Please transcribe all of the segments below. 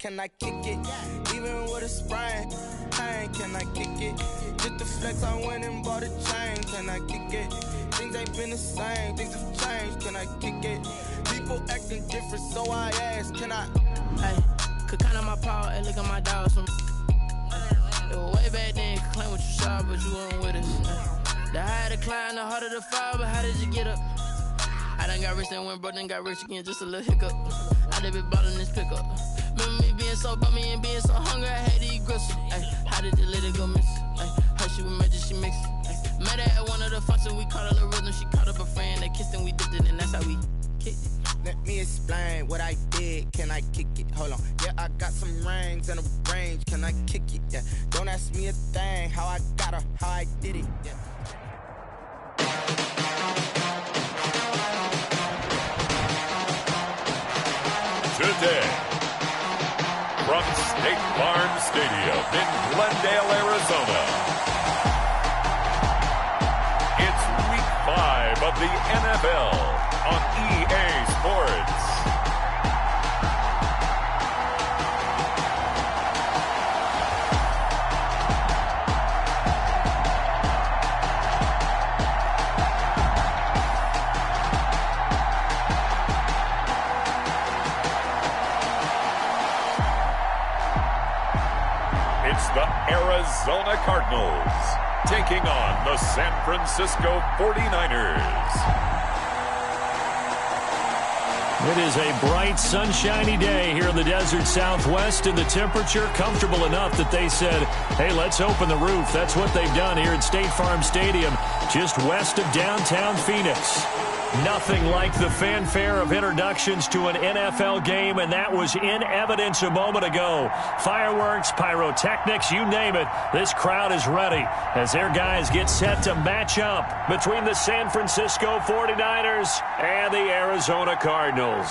can I kick it? Even with a sprain, pain, can I kick it? Just the flex, I went and bought a chain, can I kick it? Things ain't been the same, things have changed, can I kick it? People acting different, so I ask, can I? Hey, could count on my power, and look at my dogs from. It was way back then, could claim what you saw, but you weren't with us. The higher the climb, the harder the fall, but how did you get up? I done got rich and went broke, then got rich again, just a little hiccup. I done been bought in this pickup. Remember me being so bummy and being so hungry, I had to eat gristle. Ay, how did the lady go miss? Ay, her she was magic, she mixed. Ay, met her at one of the functions, we caught a little rhythm. She caught up a friend, they kissed and we dipped it, and that's how we kicked it. Let me explain what I did, can I kick it? Hold on, yeah, I got some rings and a range, can I kick it? Yeah, don't ask me a thing, how I got her, how I did it, yeah. Today, from State Farm Stadium in Glendale, Arizona, it's Week 5 of the NFL on EA Sports. It's the Arizona Cardinals taking on the San Francisco 49ers. It is a bright, sunshiny day here in the desert Southwest, and the temperature comfortable enough that they said, hey, let's open the roof. That's what they've done here at State Farm Stadium, just west of downtown Phoenix. Nothing like the fanfare of introductions to an NFL game, and that was in evidence a moment ago. Fireworks, pyrotechnics, you name it. This crowd is ready as their guys get set to match up between the San Francisco 49ers and the Arizona Cardinals.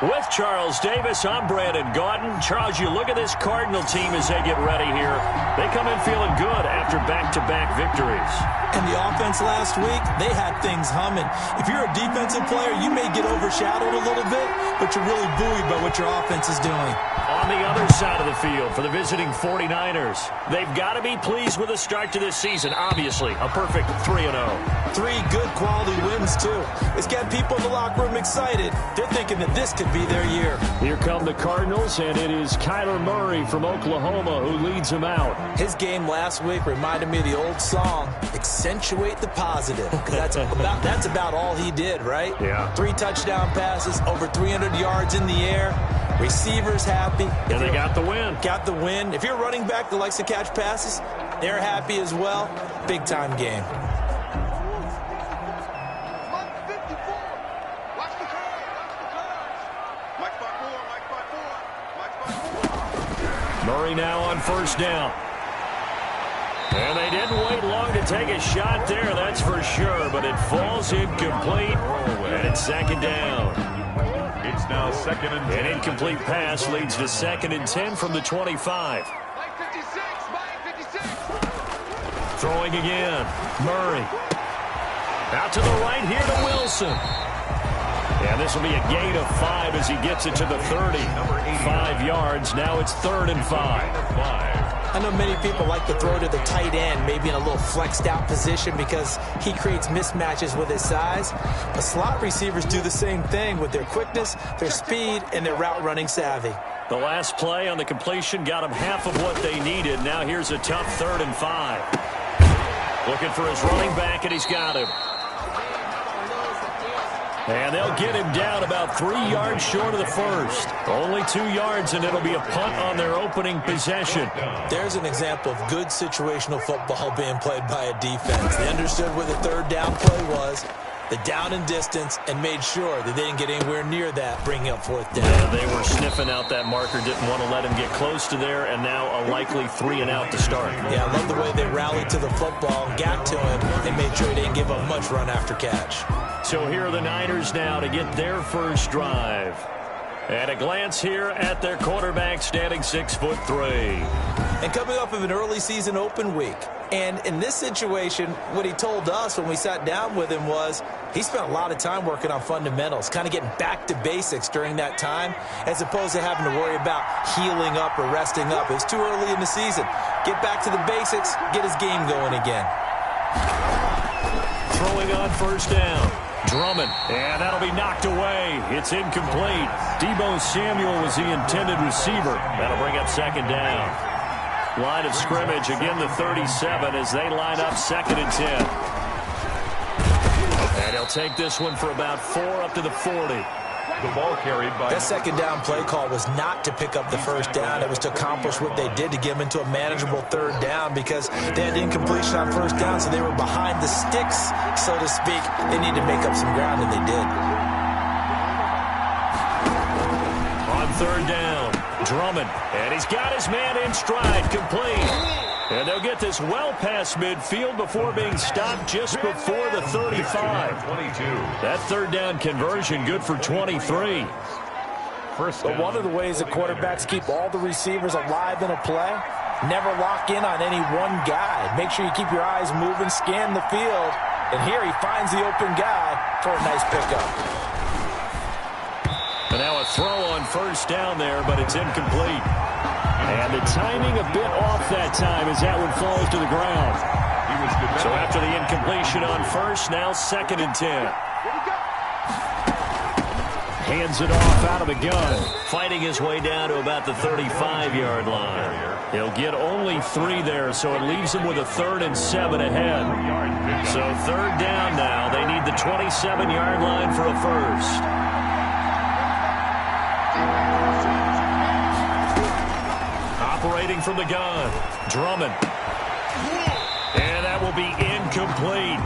With Charles Davis, I'm Brandon Gaudin. Charles, you look at this Cardinal team as they get ready here. They come in feeling good after back-to-back victories. And the offense last week, they had things humming. If you're a defensive player, you may get overshadowed a little bit, but you're really buoyed by what your offense is doing. On the other side of the field for the visiting 49ers, they've got to be pleased with the start to this season. Obviously, a perfect 3-0. 3 good quality wins, too. It's got people in the locker room excited. They're thinking that this could be their year. Here come the Cardinals, and it is Kyler Murray from Oklahoma who leads them out. His game last week reminded me of the old song, Accentuate the Positive. That's about all he did, right? Yeah. 3 touchdown passes, over 300 yards in the air. Receivers happy. And they got the win. Got the win. If you're a running back that likes to catch passes, they're happy as well. Big-time game. Murray now on first down. And they didn't wait long to take a shot there, that's for sure. But it falls incomplete, and it's second down. It's now 2nd and 10. An incomplete pass leads to 2nd and 10 from the 25. Throwing again. Murray. Out to the right here to Wilson. And this will be a gain of 5 as he gets it to the 30. 5 yards. Now it's 3rd and 5. I know many people like to throw to the tight end, maybe in a little flexed out position because he creates mismatches with his size. But slot receivers do the same thing with their quickness, their speed, and their route running savvy. The last play on the completion got him half of what they needed. Now here's a tough 3rd and 5. Looking for his running back, and he's got him. And they'll get him down about 3 yards short of the first. Only 2 yards, and it'll be a punt on their opening possession. There's an example of good situational football being played by a defense. They understood where the 3rd down play was, the down and distance, and made sure that they didn't get anywhere near that, bringing up 4th down. Yeah, they were sniffing out that marker, didn't want to let him get close to there, and now a likely 3 and out to start. Yeah, I love the way they rallied to the football, got to him, and made sure he didn't give up much run after catch. So here are the Niners now to get their first drive. And a glance here at their quarterback, standing 6'3". And coming off of an early season open week. And in this situation, what he told us when we sat down with him was he spent a lot of time working on fundamentals, kind of getting back to basics during that time, as opposed to having to worry about healing up or resting up. It was too early in the season. Get back to the basics, get his game going again. Throwing on first down. Drummond, and that'll be knocked away. It's incomplete. Deebo Samuel was the intended receiver. That'll bring up second down. Line of scrimmage, again the 37 as they line up 2nd and 10. And he'll take this one for about 4 up to the 40. The ball carried by... That second down play call was not to pick up the first down. It was to accomplish what they did to get them into a manageable 3rd down because they had incompletion on first down, so they were behind the sticks, so to speak. They needed to make up some ground, and they did. On 3rd down, Drummond, and he's got his man in stride, complete. And they'll get this well past midfield before being stopped just before the 35. 22. That 3rd down conversion good for 23. But one of the ways that quarterbacks keep all the receivers alive in a play, never lock in on any one guy. Make sure you keep your eyes moving, scan the field. And here he finds the open guy for a nice pickup. And now a throw on first down there, but it's incomplete. And the timing a bit off that time as that one falls to the ground. So after the incompletion on first, now 2nd and 10. Hands it off out of the gun. Fighting his way down to about the 35-yard line. He'll get only 3 there, so it leaves him with a 3rd and 7 ahead. So 3rd down now. They need the 27-yard line for a first. Operating from the gun, Drummond. And that will be incomplete.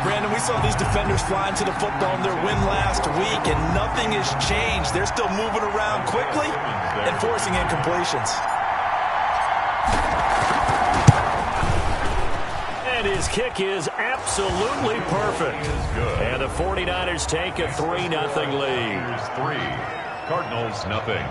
Brandon, we saw these defenders flying to the football in their win last week, and nothing has changed. They're still moving around quickly and forcing incompletions. And his kick is absolutely perfect. And the 49ers take a 3-0 lead. 3, Cardinals nothing.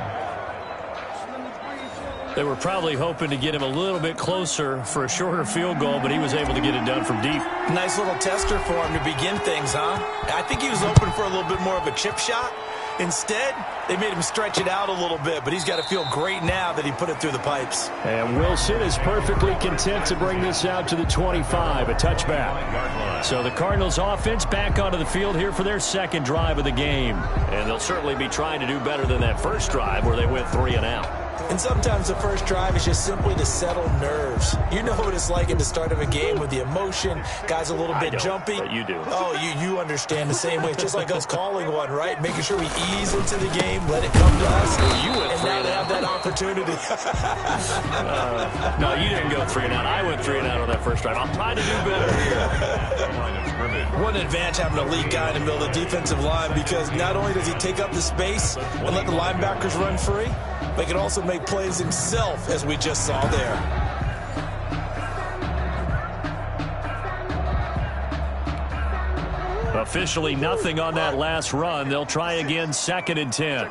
They were probably hoping to get him a little bit closer for a shorter field goal, but he was able to get it done from deep. Nice little tester for him to begin things, huh? I think he was open for a little bit more of a chip shot. Instead, they made him stretch it out a little bit, but he's got to feel great now that he put it through the pipes. And Wilson is perfectly content to bring this out to the 25, a touchback. So the Cardinals offense back onto the field here for their 2nd drive of the game. And they'll certainly be trying to do better than that first drive where they went 3 and out. And sometimes the first drive is just simply to settle nerves. You know what it's like at the start of a game with the emotion. Guys a little bit jumpy. But you do. Oh, you understand the same way. It's just like us calling one, right? Making sure we ease into the game, let it come to us. You went and now they have that opportunity. No, you didn't go 3 and out. I went 3 and out on that first drive. I'm trying to do better here. What an advantage having a lead guy in the middle of the defensive line, because not only does he take up the space and let the linebackers run free, but he can also make plays himself, as we just saw there. Officially nothing on that last run. They'll try again, 2nd and 10.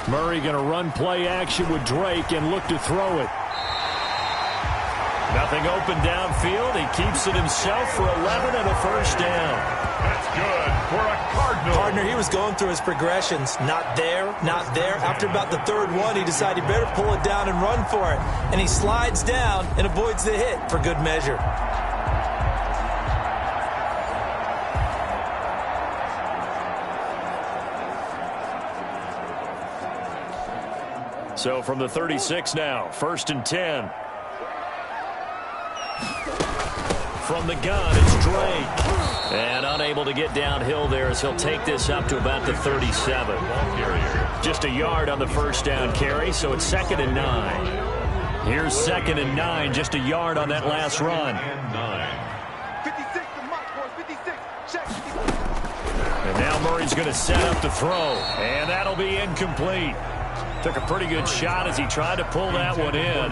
Murray going to run play action with Drake and look to throw it. Nothing open downfield. He keeps it himself for 11 and a first down. That's good for a Cardinal. Partner, he was going through his progressions. Not there, not there. After about the 3rd one, he decided he better pull it down and run for it. And he slides down and avoids the hit for good measure. So from the 36 now, 1st and 10. From the gun, it's Drake. And unable to get downhill there as he'll take this up to about the 37. Just a yard on the first down carry, so it's 2nd and 9. Here's 2nd and 9, just a yard on that last run. And now Murray's going to set up the throw, and that'll be incomplete. Took a pretty good shot as he tried to pull that one in.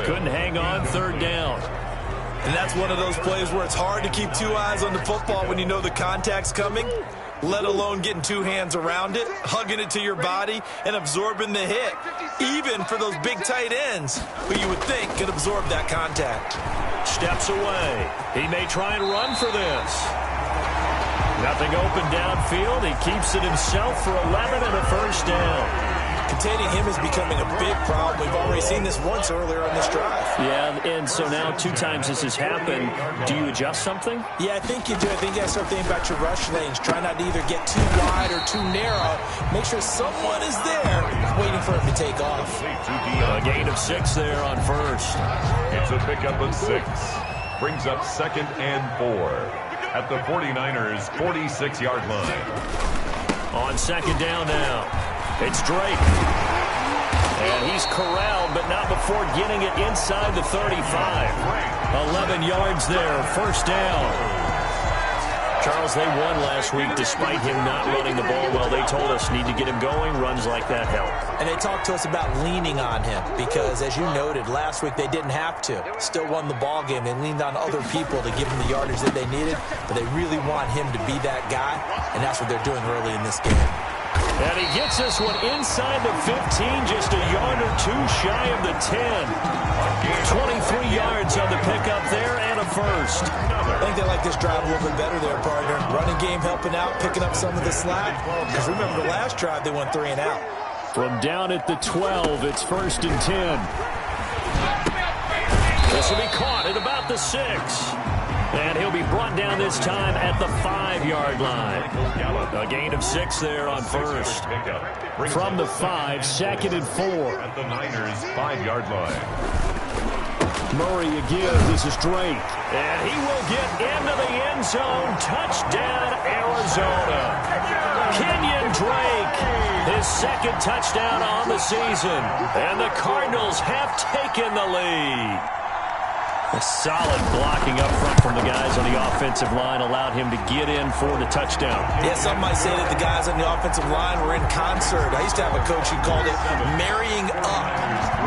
Couldn't hang on, 3rd down. And that's one of those plays where it's hard to keep 2 eyes on the football when you know the contact's coming. let alone getting two hands around it, hugging it to your body, and absorbing the hit, even for those big tight ends who you would think could absorb that contact. Steps away. He may try and run for this. Nothing open downfield. He keeps it himself for 11 and a first down. Containing him is becoming a big problem. We've already seen this once earlier on this drive. Yeah, and so now 2 times this has happened. Do you adjust something? Yeah, I think you do. I think you got to start thinking about your rush lanes. Try not to either get too wide or too narrow. Make sure someone is there waiting for him to take off. A gain of 6 there on first. It's a pickup of 6. Brings up 2nd and 4 at the 49ers' 46-yard line. On 2nd down now. It's Drake. And he's corralled, but not before getting it inside the 35. 11 yards there, first down. Charles, they won last week despite him not running the ball well. They told us need to get him going. Runs like that help. And they talked to us about leaning on him because, as you noted, last week they didn't have to. Still won the ball game. They leaned on other people to give them the yardage that they needed, but they really want him to be that guy, and that's what they're doing early in this game. And he gets this one inside the 15, just a yard or 2 shy of the 10. 23 yards on the pickup there and a first. I think they like this drive a little bit better there, partner. Running game helping out, picking up some of the slack. Because remember the last drive, they went 3 and out. From down at the 12, it's 1st and 10. This will be caught at about the 6. And he'll be brought down this time at the 5-yard line. A gain of 6 there on first. From the 5, 2nd and 4. At the Niners' 5-yard line. Murray again. This is Drake. And he will get into the end zone. Touchdown, Arizona. Kenyon Drake, his 2nd touchdown on the season. And the Cardinals have taken the lead. A solid blocking up front from the guys on the offensive line allowed him to get in for the touchdown. Yeah, some might say that the guys on the offensive line were in concert. I used to have a coach who called it marrying up,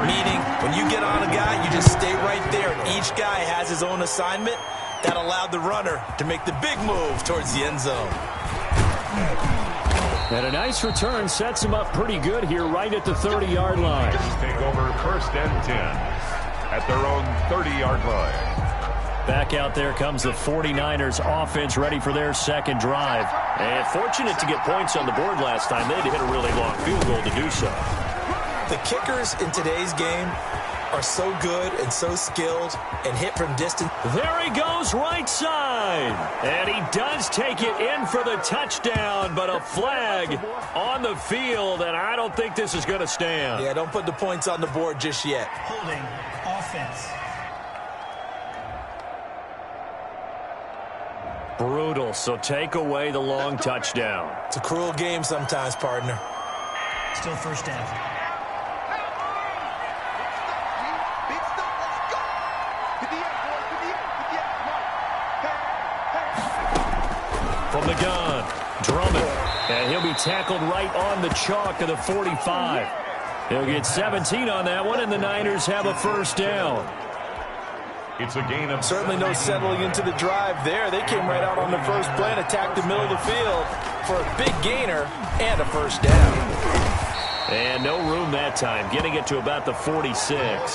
meaning when you get on a guy, you just stay right there. Each guy has his own assignment. That allowed the runner to make the big move towards the end zone. And a nice return sets him up pretty good here right at the 30-yard line. Take over 1st and 10. At their own 30-yard line. Back out there comes the 49ers offense ready for their 2nd drive. And fortunate to get points on the board last time. They had to hit a really long field goal to do so. The kickers in today's game are so good and so skilled and hit from distance. There he goes right side. And he does take it in for the touchdown, but a flag on the field, and I don't think this is going to stand. Yeah, don't put the points on the board just yet. Holding offense. Brutal, so take away the long touchdown. It's a cruel game sometimes, partner. Still first down. From the gun, Drummond, and he'll be tackled right on the chalk of the 45. He'll get 17 on that one, and the Niners have a first down. It's a gain of... Certainly no settling into the drive there. They came right out on the first play and attacked the middle of the field for a big gainer and a first down. And no room that time, getting it to about the 46.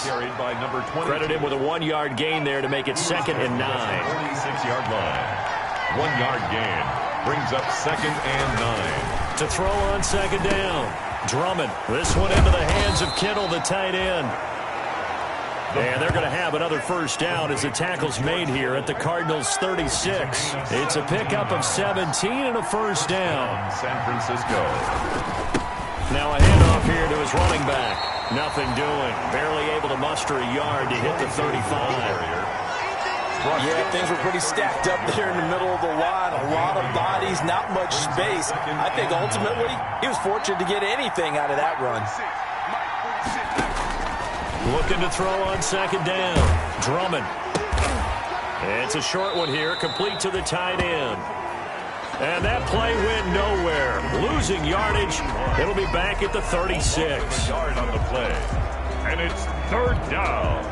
Carried by number 20. Credit him with a 1-yard gain there to make it 2nd and 9. 46-yard line. 1-yard gain. Brings up 2nd and 9. To throw on 2nd down. Drummond. This one into the hands of Kittle, the tight end. And they're going to have another first down as the tackle's made here at the Cardinals' 36. It's a pickup of 17 and a first down. San Francisco. Now a handoff here to his running back. Nothing doing. Barely able to muster a yard to hit the 35. Yeah, things were pretty stacked up there in the middle of the line. A lot of bodies, not much space. I think ultimately he was fortunate to get anything out of that run. Looking to throw on 2nd down. Drummond. It's a short one here, complete to the tight end. And that play went nowhere. Losing yardage. It'll be back at the 36. Yard on the play. And it's 3rd down.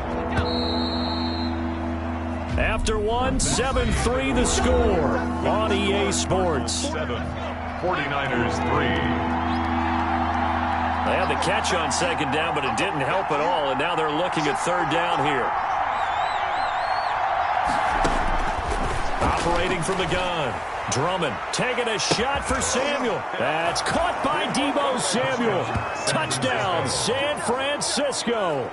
After one, 7-3 the score on EA Sports. 7. 49ers 3. They had the catch on second down, but it didn't help at all, and now they're looking at third down here. Operating from the gun. Drummond taking a shot for Samuel. That's caught by Deebo Samuel. Touchdown, San Francisco.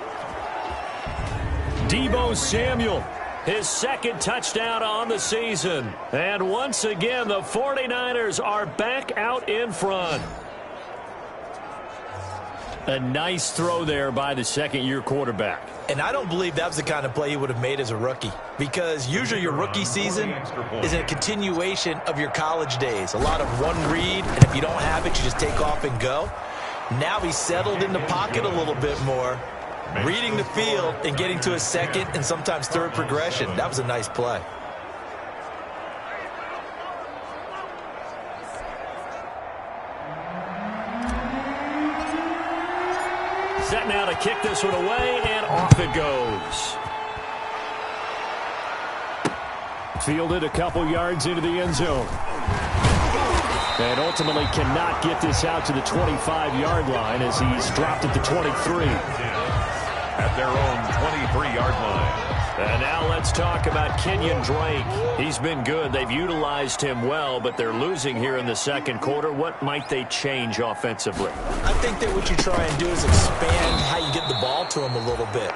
Deebo Samuel, his second touchdown on the season. And once again, the 49ers are back out in front. A nice throw there by the second-year quarterback. And I don't believe that was the kind of play he would have made as a rookie, because usually your rookie season is a continuation of your college days. A lot of one read, and if you don't have it, you just take off and go. Now he's settled in the pocket a little bit more, reading the field and getting to a second and sometimes third progression. That was a nice play. Set now to kick this one away, and off it goes. Fielded a couple yards into the end zone. And ultimately cannot get this out to the 25-yard line as he's dropped at the 23. At their own 23-yard line. And now let's talk about Kenyon Drake. He's been good. They've utilized him well, but they're losing here in the second quarter. What might they change offensively? I think that what you try and do is expand how you get the ball to him a little bit.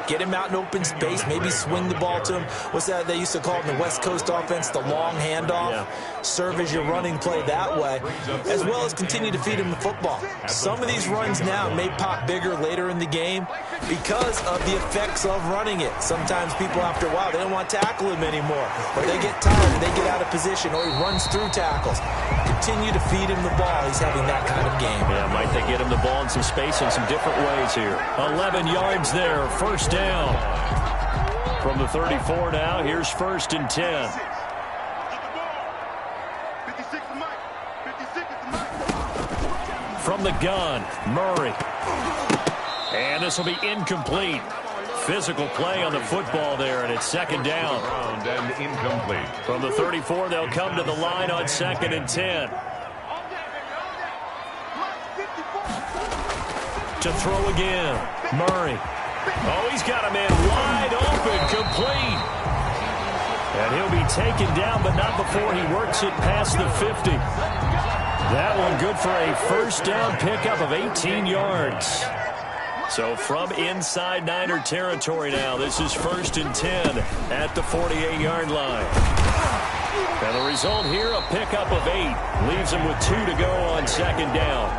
Get him out in open space, maybe swing the ball to him. What's that they used to call it in the West Coast offense, the long handoff? Yeah. Serve as your running play that way, as well as continue to feed him the football. Some of these runs now may pop bigger later in the game because of the effects of running it. Sometimes people, after a while, they don't want to tackle him anymore, or they get tired and they get out of position, or he runs through tackles. Continue to feed him the ball. He's having that kind of game. Yeah, might they get him the ball in some space in some different ways here. 11 yards there, first down. From the 34 now, here's 1st and 10. From the gun, Murray. And this will be incomplete. Physical play on the football there, and it's second down. And incomplete. From the 34, they'll come to the line on 2nd and 10. To throw again, Murray. Oh, he's got a man wide open, complete. And he'll be taken down, but not before he works it past the 50. That one good for a first down pickup of 18 yards. So from inside Niner territory now, this is 1st and 10 at the 48-yard line. And the result here, a pickup of 8. Leaves him with 2 to go on 2nd down.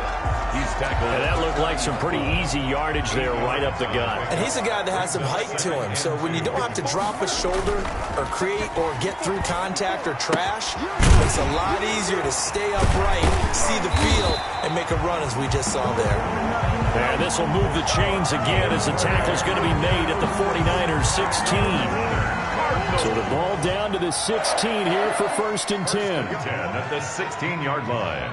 He's tackled. And that looked like some pretty easy yardage there right up the gut. And he's a guy that has some height to him, so when you don't have to drop a shoulder or create or get through contact or trash, it's a lot easier to stay upright, see the field, and make a run as we just saw there. And this will move the chains again as the tackle's going to be made at the 49ers 16. So the ball down to the 16 here for 1st and 10. 10 at the 16-yard line.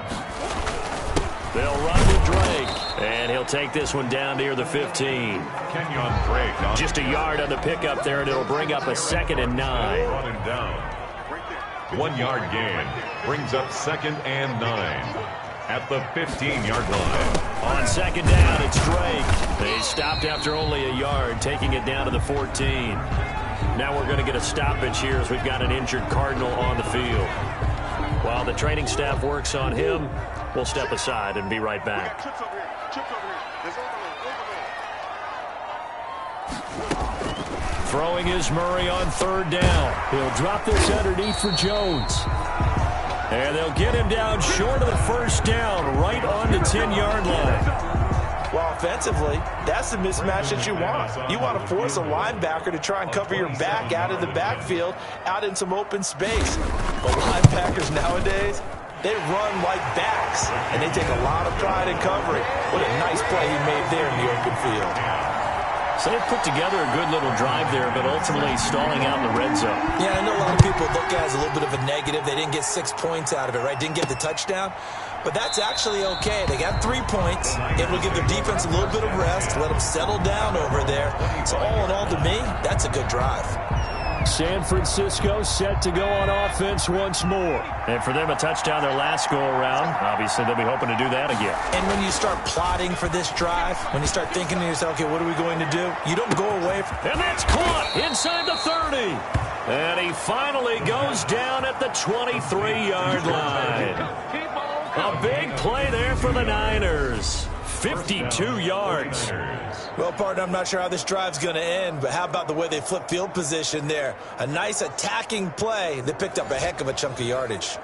They'll run to Drake, and he'll take this one down near the 15. Kenyon Drake. Just a yard on the pickup there, and it'll bring up a 2nd and 9. Run him down. 1 yard gain. Brings up 2nd and 9 at the 15-yard line. On 2nd down, it's Drake. They stopped after only a yard, taking it down to the 14. Now we're going to get a stoppage here as we've got an injured Cardinal on the field. While the training staff works on him, we'll step aside and be right back. Throwing is Murray on 3rd down. He'll drop this underneath for Jones. And they'll get him down short of the first down, right on the 10-yard line. Well, offensively, that's the mismatch that you want. You want to force a linebacker to try and cover your back out of the backfield, out in some open space. But linebackers nowadays, they run like backs, and they take a lot of pride in covering. What a nice play he made there in the open field. So they put together a good little drive there, but ultimately stalling out in the red zone. Yeah, I know a lot of people look at it as a little bit of a negative. They didn't get 6 points out of it, right? Didn't get the touchdown. But that's actually okay. They got 3 points. It will give their defense a little bit of rest, let them settle down over there. So all in all, to me, that's a good drive. San Francisco set to go on offense once more. And for them, a touchdown their last go-around. Obviously, they'll be hoping to do that again. And when you start plotting for this drive, when you start thinking to yourself, okay, what are we going to do? You don't go away. And that's caught inside the 30. And he finally goes down at the 23-yard line. A big play there for the Niners. 52 yards. Well, partner, I'm not sure how this drive's going to end, but how about the way they flip field position there? A nice attacking play that picked up a heck of a chunk of yardage.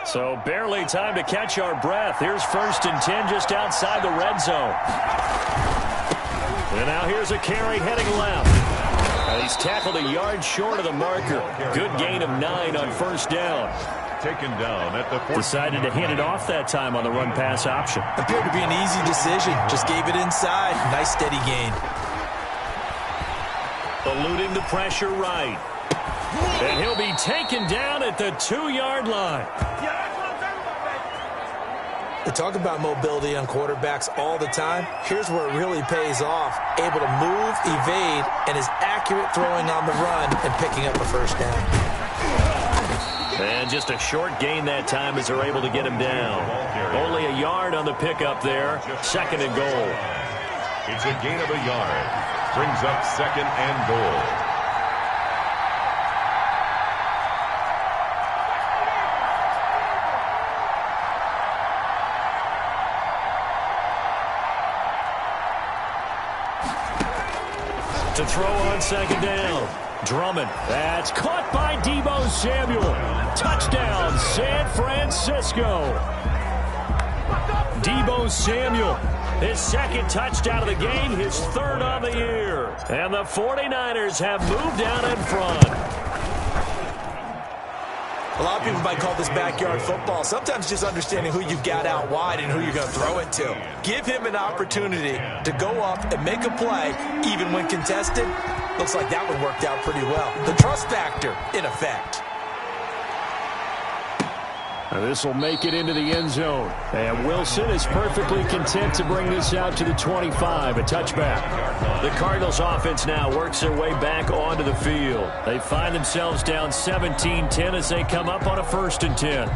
So barely time to catch our breath. Here's 1st and 10 just outside the red zone. And now here's a carry heading left. He's tackled a yard short of the marker. Good gain of 9 on 1st down. Taken down at the 14. Decided to hand it off that time on the run-pass option. Appeared to be an easy decision. Just gave it inside. Nice steady gain. Eluding the pressure right. And he'll be taken down at the 2-yard line. We talk about mobility on quarterbacks all the time. Here's where it really pays off. Able to move, evade, and is accurate throwing on the run and picking up a 1st down. And just a short gain that time as they're able to get him down. Only a yard on the pickup there. 2nd and goal. It's a gain of a yard. Brings up 2nd and goal. To throw on 2nd down. Drummond. That's caught by Deebo Samuel. Touchdown, San Francisco. Deebo Samuel. His 2nd touchdown of the game, his 3rd on the year. And the 49ers have moved out in front. A lot of people might call this backyard football. Sometimes just understanding who you've got out wide and who you're going to throw it to. Give him an opportunity to go up and make a play, even when contested. Looks like that one worked out pretty well. The trust factor, in effect. This will make it into the end zone. And Wilson is perfectly content to bring this out to the 25, a touchback. The Cardinals offense now works their way back onto the field. They find themselves down 17-10 as they come up on a 1st and 10.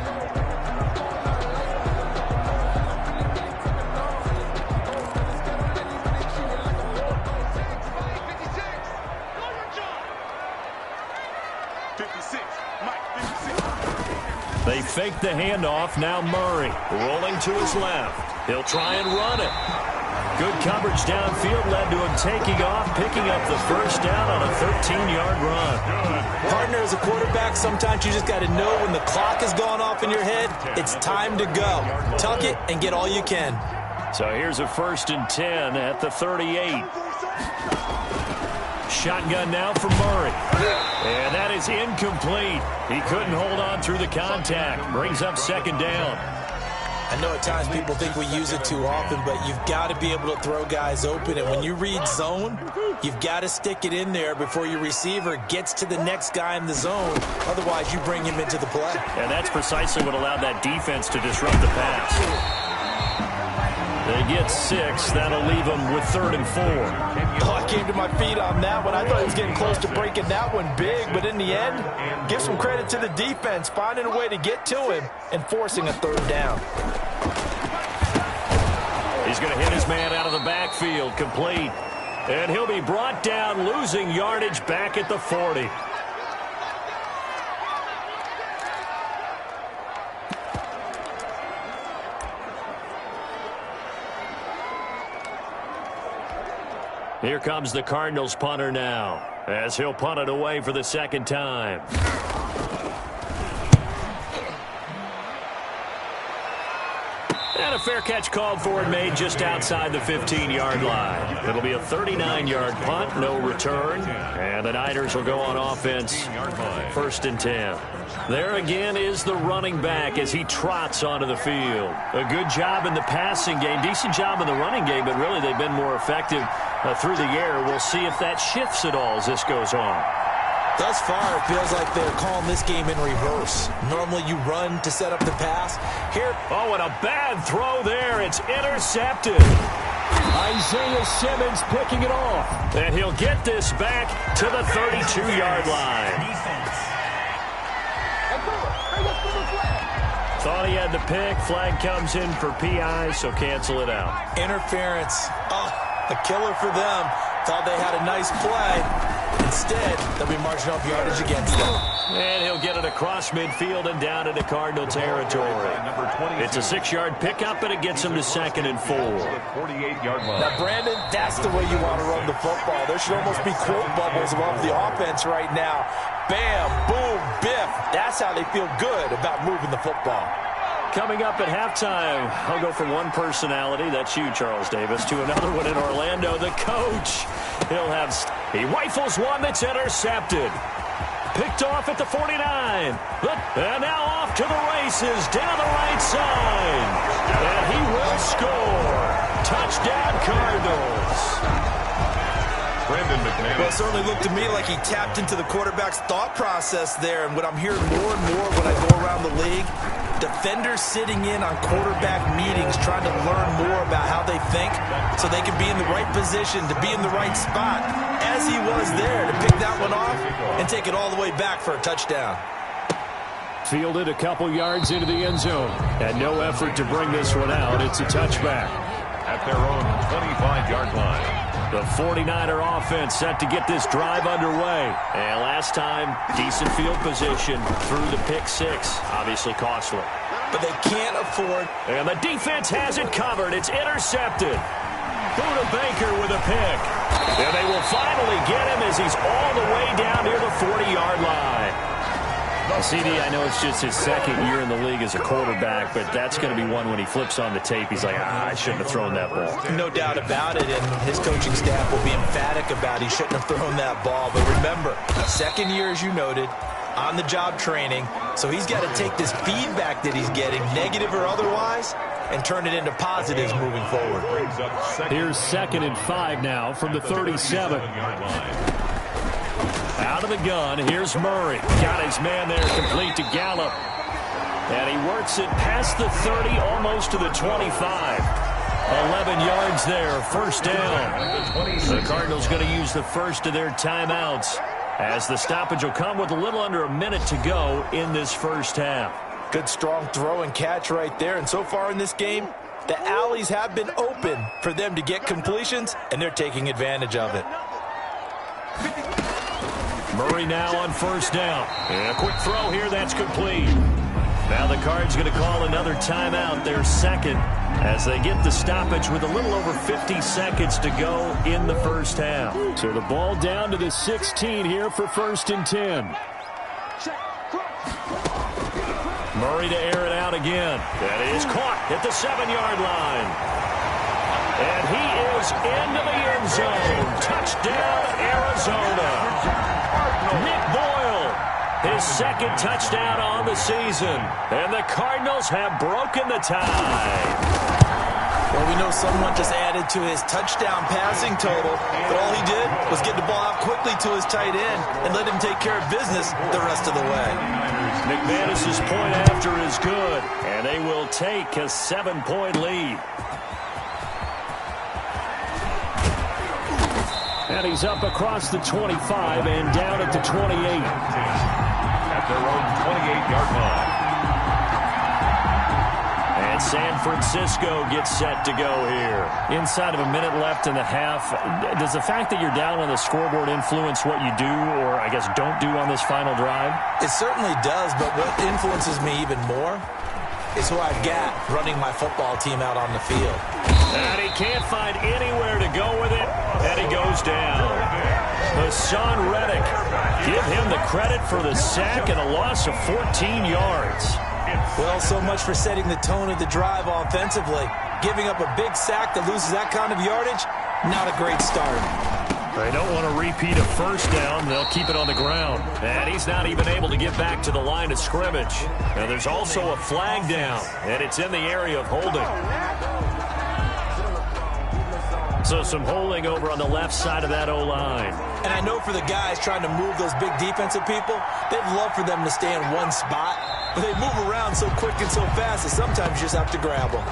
They fake the handoff. Now Murray rolling to his left. He'll try and run it. Good coverage downfield led to him taking off, picking up the 1st down on a 13-yard run. Partner, as a quarterback, sometimes you just got to know when the clock has gone off in your head, it's time to go. Tuck it and get all you can. So here's a 1st and 10 at the 38. Shotgun now for Murray. And that is incomplete. He couldn't hold on through the contact. Brings up 2nd down. I know at times people think we use it too often, but you've got to be able to throw guys open. And when you read zone, you've got to stick it in there before your receiver gets to the next guy in the zone. Otherwise, you bring him into the play. And that's precisely what allowed that defense to disrupt the pass. They get 6. That'll leave them with 3rd and 4. Oh, I came to my feet on that one. I thought he was getting close to breaking that one big, but in the end, give some credit to the defense, finding a way to get to him and forcing a 3rd down. He's going to hit his man out of the backfield, complete. And he'll be brought down, losing yardage back at the 40. Here comes the Cardinals punter now, as he'll punt it away for the 2nd time. And a fair catch called for and made just outside the 15-yard line. It'll be a 39-yard punt, no return. And the Niners will go on offense, 1st and 10. There again is the running back as he trots onto the field. A good job in the passing game, decent job in the running game, but really they've been more effective through the air. We'll see if that shifts at all as this goes on. Thus far, it feels like they're calling this game in reverse. Normally you run to set up the pass. Here, oh, and a bad throw there. It's intercepted. Isaiah Simmons picking it off. And he'll get this back to the 32-yard line. Defense. Thought he had the pick. Flag comes in for PI, so cancel it out. Interference. Oh, a killer for them. Thought they had a nice play. Instead, they'll be marching up yardage against them. And he'll get it across midfield and down into Cardinal territory. It's a 6-yard pickup, and it gets him to 2nd and 4. 48-yard line. Now, Brandon, that's the way you want to run the football. There should almost be quote bubbles above the offense right now. Bam, boom, biff. That's how they feel good about moving the football. Coming up at halftime, I'll go from one personality, that's you, Charles Davis, to another one in Orlando, the coach. He rifles one that's intercepted. Picked off at the 49. And now off to the races down the right side. And he will score. Touchdown, Cardinals. Brandon McManus. Well, it certainly looked to me like he tapped into the quarterback's thought process there. And what I'm hearing more and more when I go around the league, defenders sitting in on quarterback meetings trying to learn more about how they think so they can be in the right position to be in the right spot, as he was there to pick that one off and take it all the way back for a touchdown. Fielded a couple yards into the end zone. And no effort to bring this one out. It's a touchback. At their own 25-yard line. The 49er offense set to get this drive underway. And last time, decent field position through the pick 6. Obviously costly. But they can't afford. And the defense has it covered. It's intercepted. Buda Baker with a pick. And they will finally get him as he's all the way down near the 40-yard line. CD, I know it's just his 2nd year in the league as a quarterback, but that's going to be one when he flips on the tape. He's like, I shouldn't have thrown that ball. No doubt about it, and his coaching staff will be emphatic about he shouldn't have thrown that ball. But remember, 2nd year, as you noted, on-the-job training, so he's got to take this feedback that he's getting, negative or otherwise, and turn it into positives moving forward. Here's 2nd and 5 now from the 37. Out of the gun, here's Murray. Got his man there complete to Gallup. And he works it past the 30, almost to the 25. 11 yards there, first down. The Cardinals going to use the first of their timeouts, as the stoppage will come with a little under a minute to go in this first half. Good, strong throw and catch right there. And so far in this game, the alleys have been open for them to get completions, and they're taking advantage of it. Murray now on first down. And a quick throw here, that's complete. Now the Cards going to call another timeout, their 2nd, as they get the stoppage with a little over 50 seconds to go in the first half. So the ball down to the 16 here for 1st and 10. Murray to air it out again. That is caught at the 7-yard line. And he is into the end zone. Touchdown, Arizona. Nick Boyle, his 2nd touchdown on the season. And the Cardinals have broken the tie. Well, we know someone just added to his touchdown passing total, but all he did was get the ball out quickly to his tight end and let him take care of business the rest of the way. McManus's point after is good, and they will take a 7-point lead. And he's up across the 25 and down at the 28. At their own 28-yard line. And San Francisco gets set to go here. Inside of a minute left in the half, does the fact that you're down on the scoreboard influence what you do, or I guess don't do on this final drive? It certainly does, but what influences me even more is who I've got running my football team out on the field. And he can't find anywhere to go with it, and he goes down. Hassan Reddick, give him the credit for the sack and a loss of 14 yards. Well, so much for setting the tone of the drive offensively. Giving up a big sack that loses that kind of yardage, not a great start. They don't want to repeat a first down. They'll keep it on the ground. And he's not even able to get back to the line of scrimmage. Now there's also a flag down, and it's in the area of holding. So some holding over on the left side of that O-line. And I know for the guys trying to move those big defensive people, they'd love for them to stay in one spot. But they move around so quick and so fast that sometimes you just have to grab them.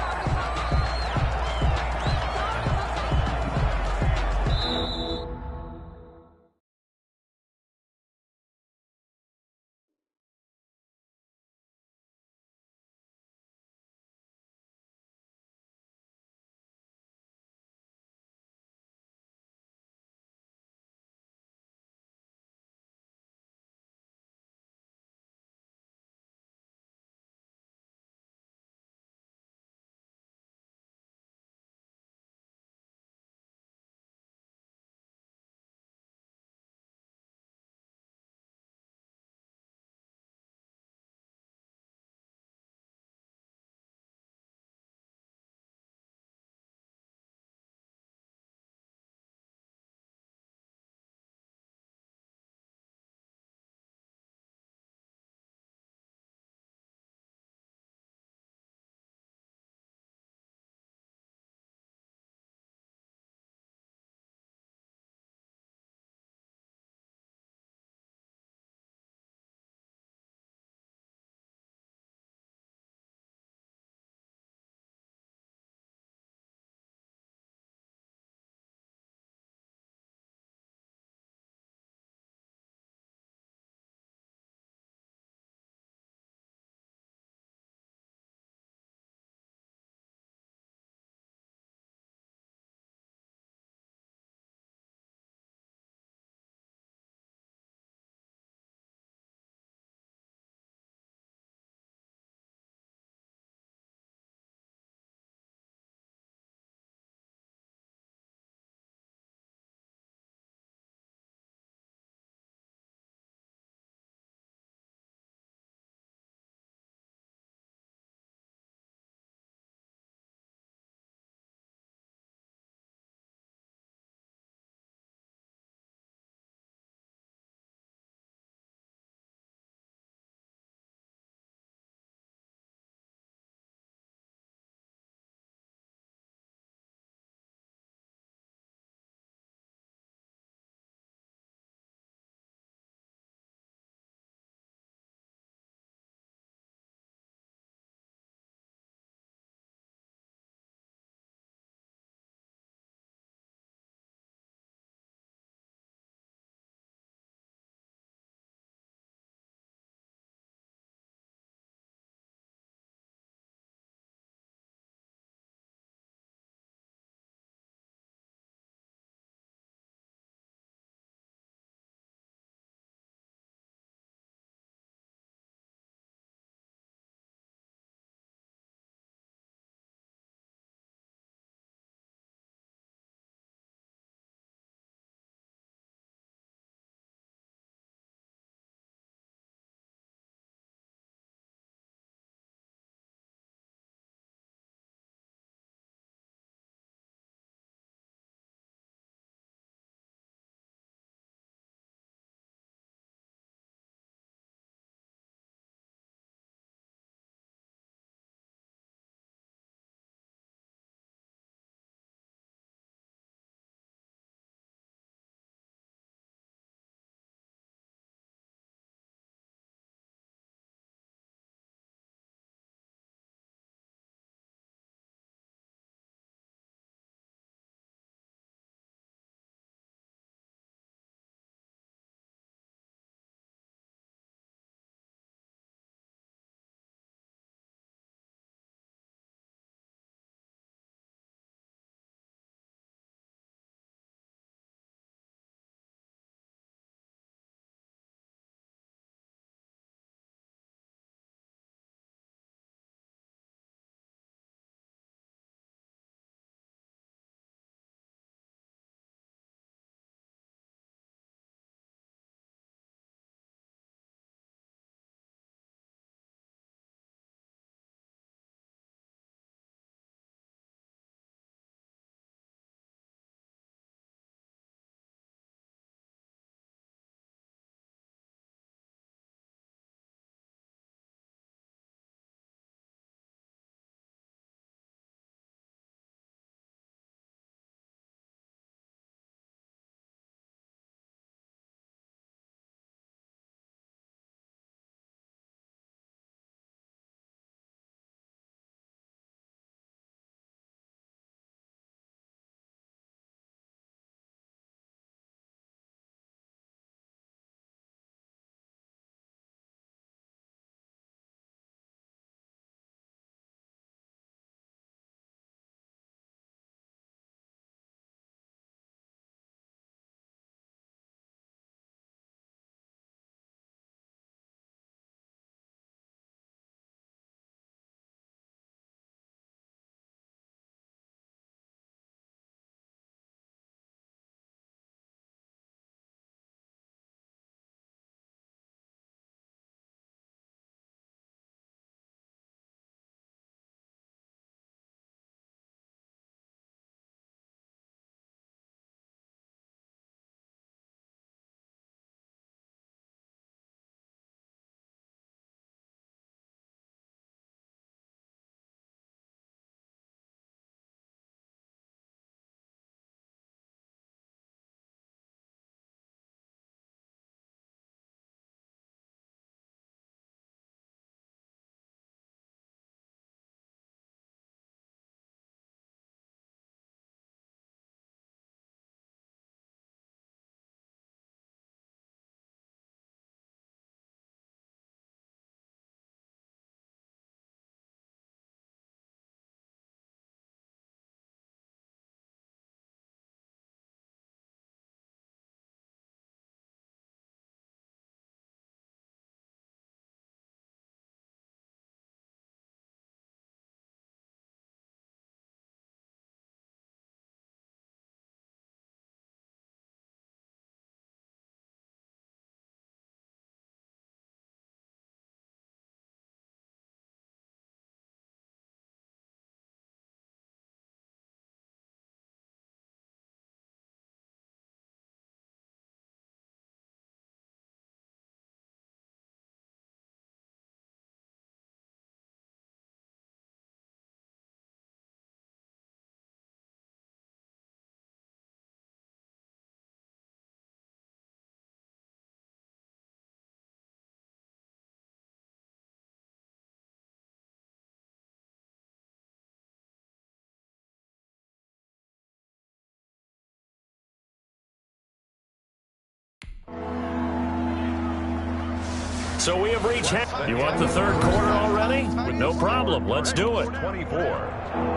So we have reached half. You want the third quarter already? No problem. Let's do it. 24,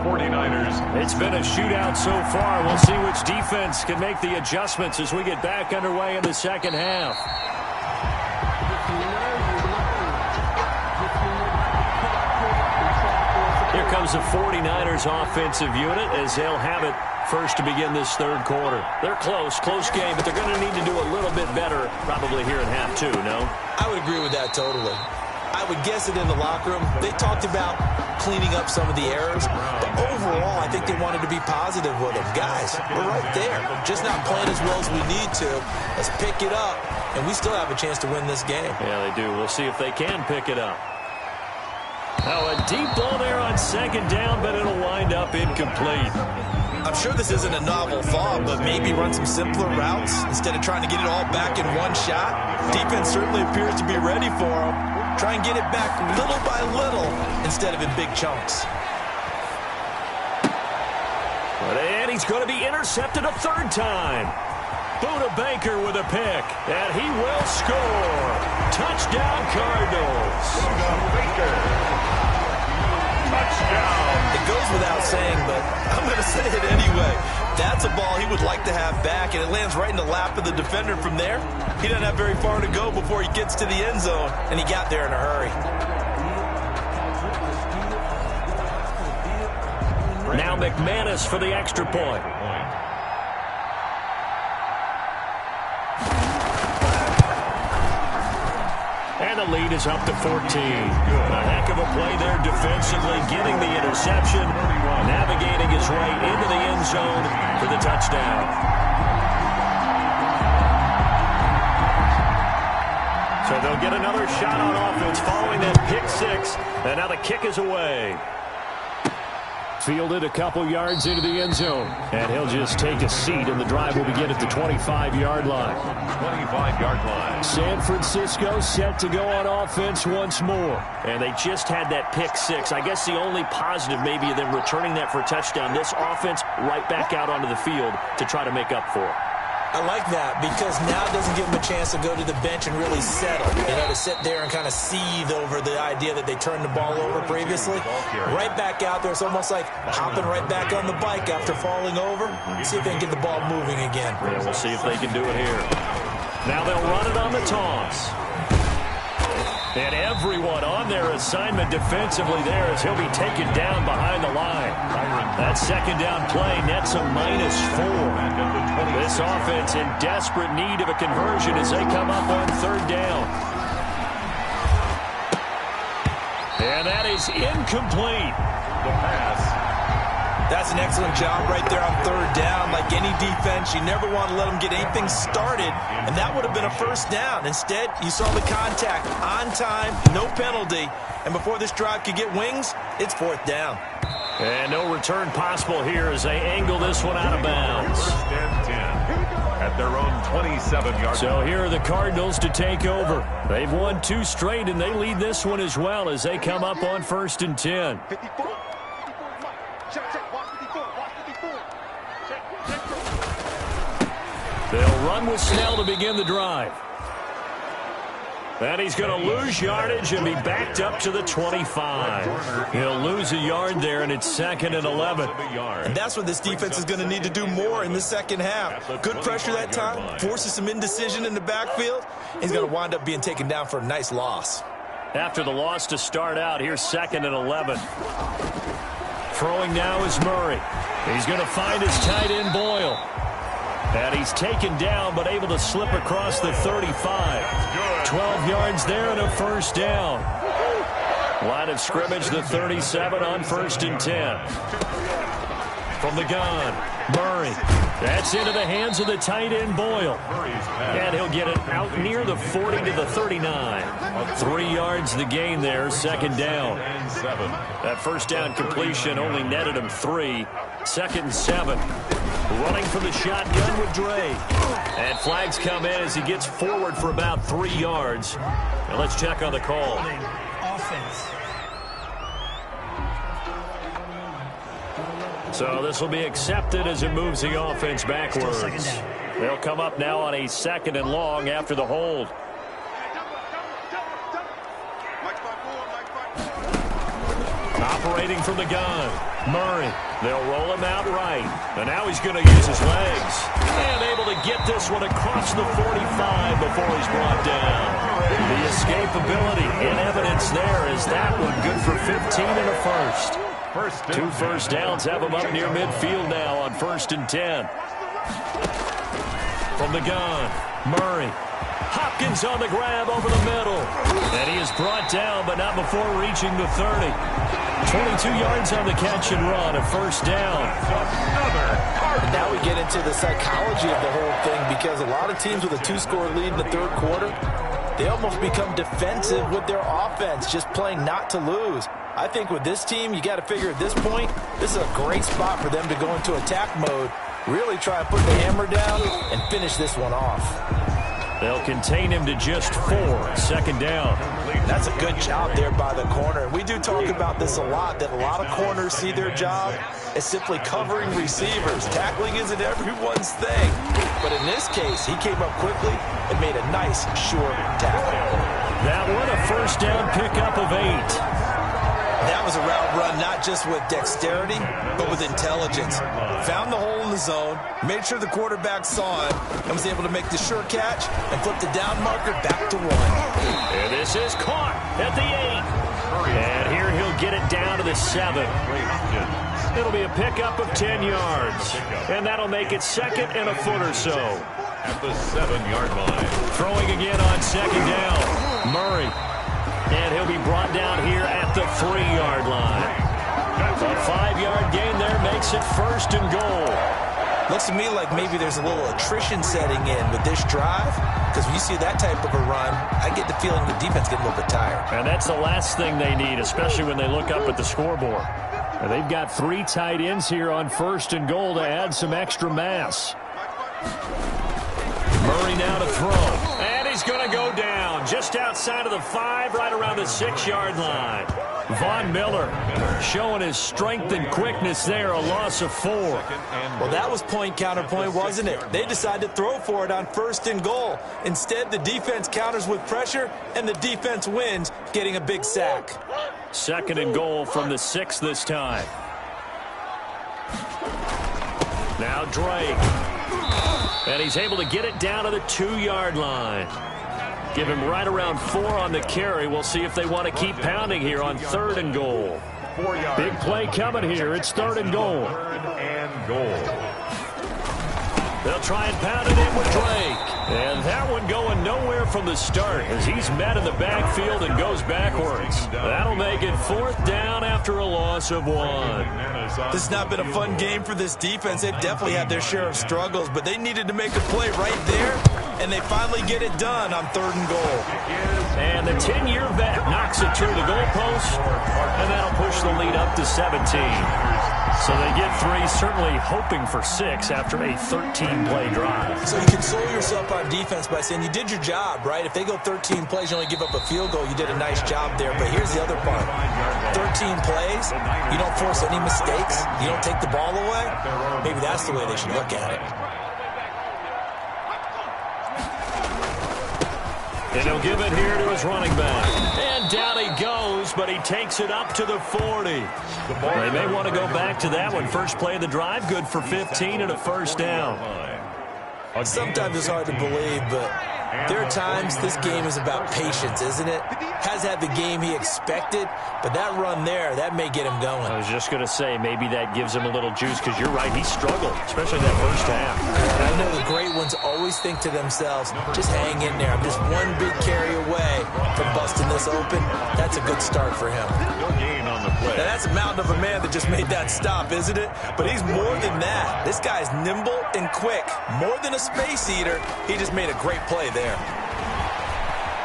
49ers. It's been a shootout so far. We'll see which defense can make the adjustments as we get back underway in the second half. Here comes the 49ers offensive unit as they'll have it first to begin this third quarter. They're close game, but they're going to need to do a little bit better probably here in half two, no? I would agree with that totally. I would guess it in the locker room. They talked about cleaning up some of the errors, but overall I think they wanted to be positive with them. Guys, we're right there. Just not playing as well as we need to. Let's pick it up, and we still have a chance to win this game. Yeah, they do. We'll see if they can pick it up. Now a deep ball there on second down, but it'll wind up incomplete. I'm sure this isn't a novel thought, but maybe run some simpler routes instead of trying to get it all back in one shot. Defense certainly appears to be ready for them. Try and get it back little by little instead of in big chunks. And he's going to be intercepted a third time. Buda Baker with a pick, and he will score. Touchdown, Cardinals. Buda Baker. Touchdown. It goes without saying, but I'm going to say it anyway. That's a ball he would like to have back, and it lands right in the lap of the defender from there. He doesn't have very far to go before he gets to the end zone, and he got there in a hurry. Now McManus for the extra point. And the lead is up to 14. A heck of a play there defensively, getting the interception, navigating his way into the end zone for the touchdown. So they'll get another shot on offense following that pick six, and now the kick is away. Fielded a couple yards into the end zone, and he'll just take a seat, and the drive will begin at the 25-yard line. 25-yard line. San Francisco set to go on offense once more. And they just had that pick six. I guess the only positive maybe of them returning that for a touchdown. This offense right back out onto the field to try to make up for it. I like that because now it doesn't give them a chance to go to the bench and really settle. You know, to sit there and kind of seethe over the idea that they turned the ball over previously. Right back out there. It's almost like hopping right back on the bike after falling over. See if they can get the ball moving again. Yeah, we'll see if they can do it here. Now they'll run it on the toss. And everyone on their assignment defensively there as he'll be taken down behind the line. That second down play nets a -4. This offense in desperate need of a conversion as they come up on third down. And that is incomplete. The pass. That's an excellent job right there on third down. Like any defense, you never want to let them get anything started, and that would have been a first down. Instead, you saw the contact on time, no penalty, and before this drive could get wings, it's fourth down. And no return possible here as they angle this one out of bounds. First and 10 at their own 27-yard. So here are the Cardinals to take over. They've won 2 straight, and they lead this one as well as they come up on first and 10. They'll run with Snell to begin the drive. And he's going to lose yardage and be backed up to the 25. He'll lose a yard there, and it's 2nd and 11. And that's what this defense is going to need to do more in the second half. Good pressure that time, forces some indecision in the backfield. He's going to wind up being taken down for a nice loss. After the loss to start out, here's 2nd and 11. Throwing now is Murray. He's going to find his tight end Boyle. And he's taken down, but able to slip across the 35. 12 yards there and a first down. Line of scrimmage, the 37 on first and 10. From the gun, Murray. That's into the hands of the tight end Boyle. And he'll get it out near the 40 to the 39. 3 yards the gain there, second down. That first down completion only netted him 3. 2nd and 7. Running from the shotgun with Dre. And flags come in as he gets forward for about 3 yards. Now let's check on the call. Offense. So this will be accepted as it moves the offense backwards. They'll come up now on a 2nd and long after the hold. Operating from the gun, Murray. They'll roll him out right. And now he's going to use his legs. And able to get this one across the 45 before he's brought down. The escapability in evidence there is that one good for 15 and a first. Two first downs have him up near midfield now on 1st and 10. From the gun, Murray. Hopkins on the grab over the middle. And he is brought down, but not before reaching the 30. 22 yards on the catch and run, a 1st down. And now we get into the psychology of the whole thing, because a lot of teams with a 2-score lead in the 3rd quarter, they almost become defensive with their offense, just playing not to lose. I think with this team, you got to figure at this point, this is a great spot for them to go into attack mode, really try and put the hammer down and finish this one off. They'll contain him to just 4, 2nd down. That's a good job there by the corner. We do talk about this a lot, that a lot of corners see their job as simply covering receivers. Tackling isn't everyone's thing. But in this case, he came up quickly and made a nice, sure tackle. That one, a 1st down pickup of 8. That was a route run not just with dexterity, but with intelligence. Found the hole in the zone, made sure the quarterback saw it, and was able to make the sure catch and flip the down marker back to 1. And this is caught at the 8. And here he'll get it down to the 7. It'll be a pickup of 10 yards. And that'll make it 2nd and a foot or so. At the 7-yard line. Throwing again on 2nd down. Murray. And he'll be brought down here at the 3-yard line. A 5-yard gain there makes it 1st and goal. Looks to me like maybe there's a little attrition setting in with this drive, because when you see that type of a run, I get the feeling the defense getting a little bit tired. And that's the last thing they need, especially when they look up at the scoreboard. And they've got 3 tight ends here on 1st and goal to add some extra mass. Murray now to throw. And he's going to go down just outside of the 5, right around the 6-yard line. Von Miller showing his strength and quickness there, a loss of 4. Well, that was point counterpoint, wasn't it? They decided to throw for it on 1st and goal. Instead, the defense counters with pressure, and the defense wins, getting a big sack. 2nd and goal from the 6 this time. Now Drake. And he's able to get it down to the 2-yard line. Give him right around 4 on the carry. We'll see if they want to keep pounding here on 3rd and goal. Big play coming here. It's 3rd and goal. 3rd and goal. They'll try and pound it in with Drake. And that one going nowhere from the start as he's met in the backfield and goes backwards. That'll make it 4th down after a loss of 1. This has not been a fun game for this defense. They've definitely had their share of struggles, but they needed to make a play right there, and they finally get it done on 3rd and goal. And the 10-year vet knocks it through the goalpost, and that'll push the lead up to 17. So they get 3, certainly hoping for 6 after a 13-play drive. So you console yourself on defense by saying you did your job, right? If they go 13 plays, you only give up a field goal, you did a nice job there. But here's the other part. 13 plays, you don't force any mistakes, you don't take the ball away. Maybe that's the way they should look at it. And he'll give it here to his running back. And down he goes, but he takes it up to the 40. They may want to go back to that one. First play of the drive, good for 15 and a 1st down. Sometimes it's hard to believe, but there are times this game is about patience, isn't it? Has had the game he expected, but that run there, that may get him going. I was just going to say, maybe that gives him a little juice, because you're right, he struggled, especially that first half. And I know the great ones always think to themselves, just hang in there. I'm just one big carry away from busting this open. That's a good start for him. Now, that's a mountain of a man that just made that stop, isn't it? But he's more than that. This guy's nimble and quick. More than a space eater, he just made a great play there.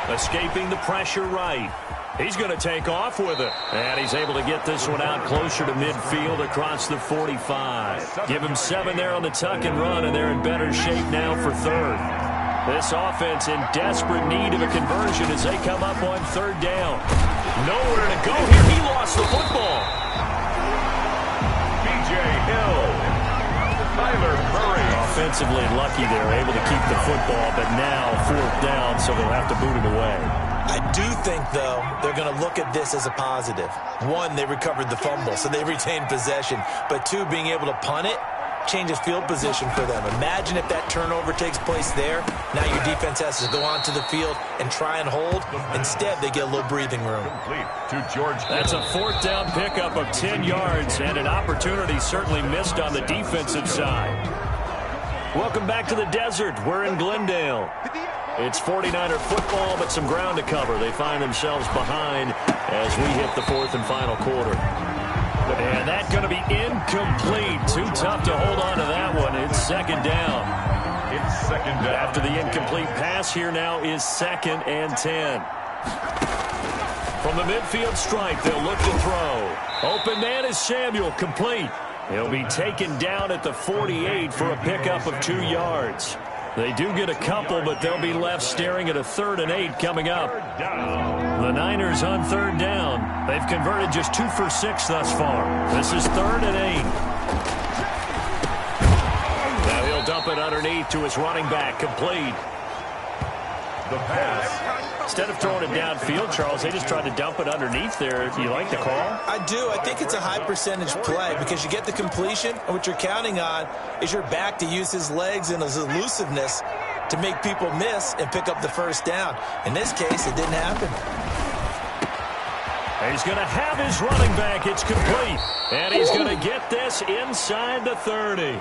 Escaping the pressure right. He's going to take off with it. And he's able to get this one out closer to midfield across the 45. Give him 7 there on the tuck and run, and they're in better shape now for 3rd. This offense in desperate need of a conversion as they come up on 3rd down. Nowhere to go here. He lost the football. B.J. Hill. Tyler Murray. Offensively lucky they're able to keep the football, but now 4th down, so they'll have to boot it away. I do think, though, they're going to look at this as a positive. One, they recovered the fumble, so they retained possession. But two, being able to punt it changes field position for them. Imagine if that turnover takes place there. Now your defense has to go onto the field and try and hold. Instead, they get a little breathing room. To George. That's a fourth down pickup of 10 yards and an opportunity certainly missed on the defensive side. Welcome back to the desert. We're in Glendale. It's 49er football, but some ground to cover. They find themselves behind as we hit the fourth and final quarter. And that's going to be incomplete. Too tough to hold on to that one. It's second down. It's second down. After the incomplete pass, here now is 2nd and 10. From the midfield stripe, they'll look to throw. Open man is Samuel, complete. He'll be taken down at the 48 for a pickup of 2 yards. They do get a couple, but they'll be left staring at a 3rd and 8 coming up. The Niners on 3rd down. They've converted just 2 for 6 thus far. This is 3rd and 8. Now he'll dump it underneath to his running back, complete. The pass. Instead of throwing it downfield, Charles, they just tried to dump it underneath there. Do you like the call? I do. I think it's a high percentage play because you get the completion, and what you're counting on is your back to use his legs and his elusiveness to make people miss and pick up the first down. In this case, it didn't happen. He's going to have his running back. It's complete. And he's going to get this inside the 30.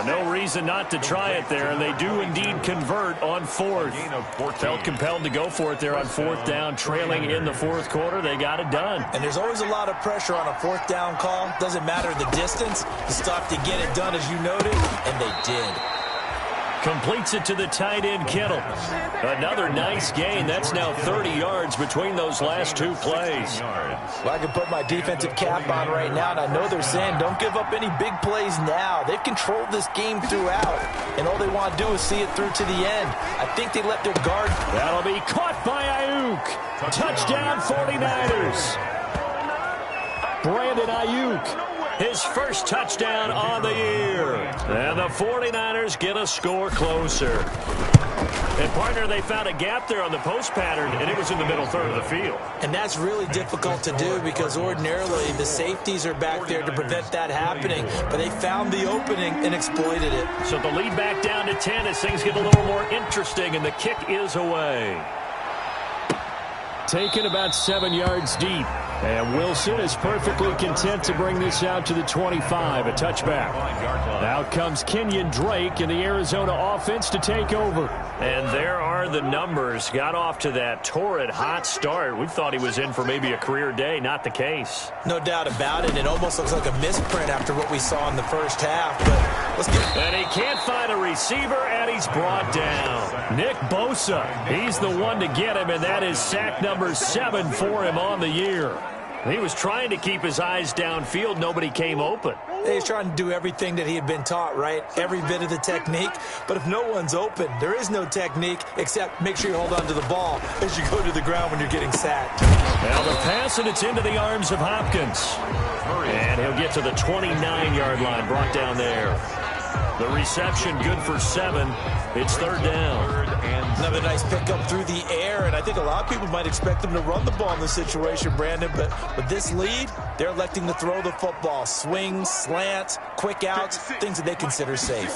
No reason not to try it there, and they do indeed convert on 4th. Felt compelled to go for it there on 4th down, trailing in the 4th quarter. They got it done. And there's always a lot of pressure on a 4th down call. Doesn't matter the distance. You still have to get it done, as you noted, and they did. Completes it to the tight end, Kittle. Another nice gain. That's now 30 yards between those last 2 plays. Well, I can put my defensive cap on right now, and I know they're saying don't give up any big plays now. They've controlled this game throughout, and all they want to do is see it through to the end. I think they let their guard. That'll be caught by Ayuk. Touchdown 49ers. Brandon Ayuk. His first touchdown on the year. And the 49ers get a score closer. And, partner, they found a gap there on the post pattern, and it was in the middle third of the field. And that's really difficult to do because ordinarily the safeties are back there to prevent that happening. But they found the opening and exploited it. So the lead back down to 10 as things get a little more interesting, and the kick is away. Taken about 7 yards deep. And Wilson is perfectly content to bring this out to the 25, a touchback. Out comes Kenyon Drake in the Arizona offense to take over. And there are the numbers. Got off to that torrid hot start. We thought he was in for maybe a career day. Not the case. No doubt about it. It almost looks like a misprint after what we saw in the first half. But let's get. And he can't find a receiver, and he's brought down. Nick Bosa, he's the one to get him, and that is sack number 7 for him on the year. He was trying to keep his eyes downfield. Nobody came open. He's trying to do everything that he had been taught, right? Every bit of the technique. But if no one's open, there is no technique except make sure you hold on to the ball as you go to the ground when you're getting sacked. Now the pass, and it's into the arms of Hopkins. And he'll get to the 29-yard line, brought down there. The reception good for 7. It's 3rd down. Another nice pickup through the air, and I think a lot of people might expect them to run the ball in this situation, Brandon, but with this lead, they're electing to throw the football. Swings, slants, quick outs, things that they consider safe.